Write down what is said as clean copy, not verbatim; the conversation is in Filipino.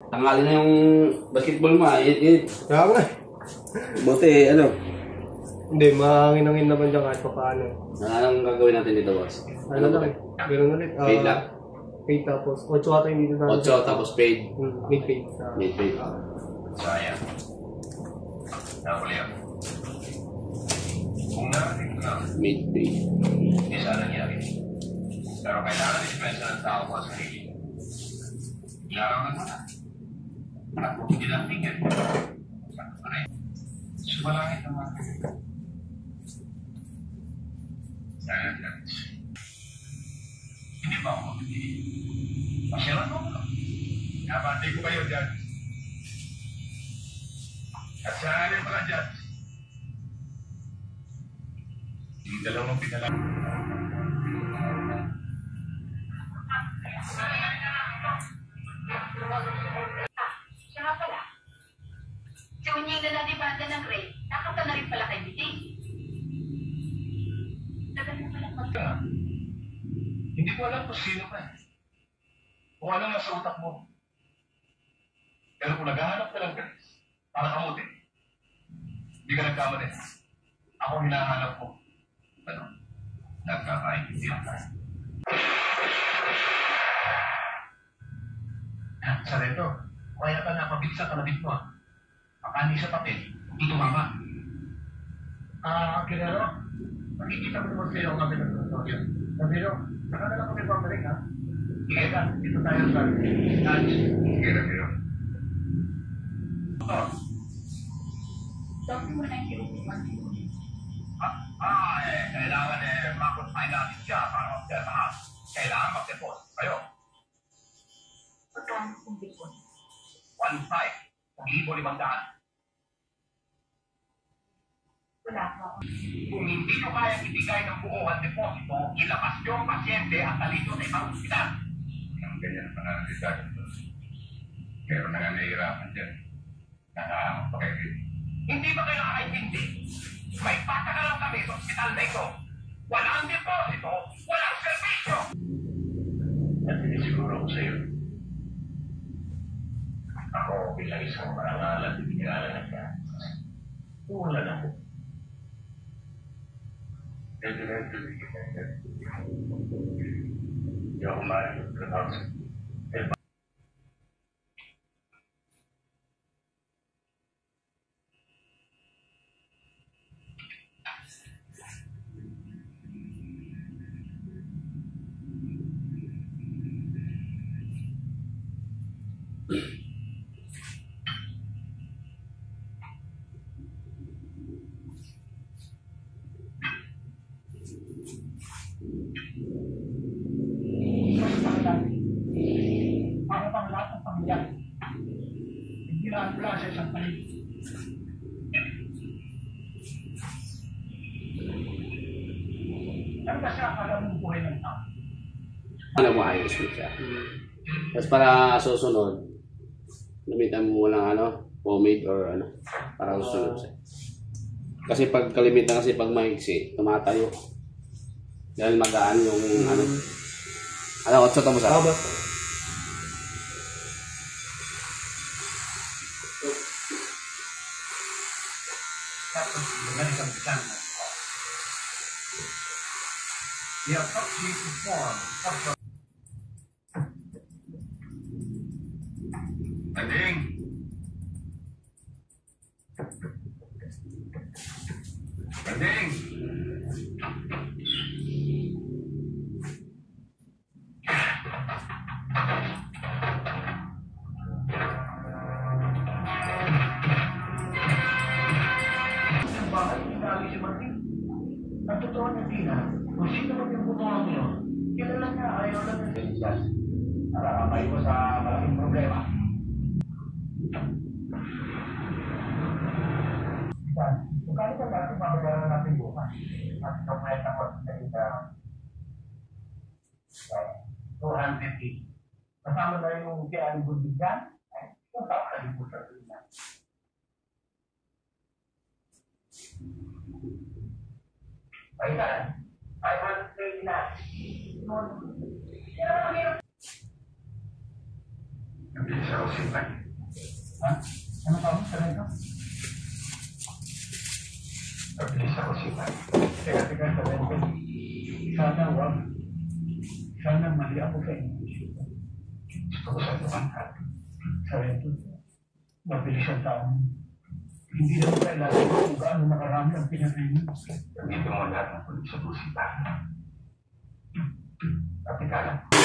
Tangali na yung basketball mo, Kaya nga. Buti, ano? Hindi, mahangin-hangin naman dyan kahit pa paano. Anong gagawin natin dito, boss? Ano lang, gano'n ulit. Paid lang? Paid tapos, 8 ata yung dito natin. 8 tapos paid? Mid-paid. Mid-paid. Sayang. Napuli yan. Kung narating ko na, Mid-paid. hindi sana nangyari. Pero kailangan dispensa ng tao ko sa sarili. Ilarangan mo na. At kung hindi lang tingin, saan pa rin? Sumalangit naman. Sayang yan. Hindi ba ako magiging? Pasyalan mo ko. Nabati ko kayo dyan. At saan yung pala dyan? Yung dalawang pinala. Siya nga pala. Si Unying na nadibanda ng Ray, nakata na rin pala kay Biting. Tagal na pala mag... Hindi ko alam kung sino ka. Kung ano nasa utak mo. Pero kung naghahanap ka lang guys, para kamuti, hindi ka nagkamali. Ako hinahanap mo. Ano? Nagkakaintindihan tayo. Sa reto, kaya ka napabit sa kalabit mo. Akani sa papel, hindi tumama. Kilaro, makikita ko naman sa'yo ang kami ng tutorial. Pero, saka na lang kami pabalik ha. Sige ka, dito tayo sa lunch. Sige na, pero. Sabi mo na yung kinukuman. Kailangan makonsay natin siya para mag-servahan. Kailangan mag-depose kayo. Pagkano kung bipon? 1,500. 1,500. Wala ka. Kung hindi nyo kayang ibigay ng buo ang deposito, ilabas nyo ang pasyente at talito sa ibang ospital. Ang ganyan ang pananalita dito. Meron na nga nahihirapan dyan. Nakahamang pa kayo dito. Hindi ba kayo nakaintindi? May patakalan kami sa ospital na ito. Walang deposito, walang servisyo. At sinisiguro ko sa iyo. Ako bilang isang marangal at binigalan ng yan. Wala na po. Hindi ako maayos ng trabaho. Para pang lahat ng pamilya. Hindi na mula sa isang paligid. Ano ba siya akala mong buhay ng tao? Ano mo ayos mo siya. Tapos para susunod, gamitan mo lang pomade or para susunod siya. Kasi pag kalimitan kasi pag mahigsi, tumatayo. Dahil magaan yung otso mo sa? Ba? Tapos, yung isang bisan mo. The appropriate form of Ading! Ading! Bakit pinali si Martin? Ang totoo niya, Tina, kung sino man yung butuhan niyo, kilala niya, ayaw lang ng Pilipinas. Nararamay ko sa malaking problema. Kung kano ba natin mabayaran natin bukas? At itong may takot sa 250. Kasama na yung kaya bundig dyan, ay, kung kakalimutan rin na. Kailan? 500 na. Mabilis ako sila. Ha? Ano ka mo? Talaga? Mabilis ako sila. Teka, Sarento. Sana wag. Sana mali ako sa inyo. Gusto ko sa tumangkat. Sarento. Mabilis ang tao. Hindi naman kailangan kung gaano nakarami ang pinagay mo. Gamitin mo lahat ng pulis sa busita. At ikaw lang.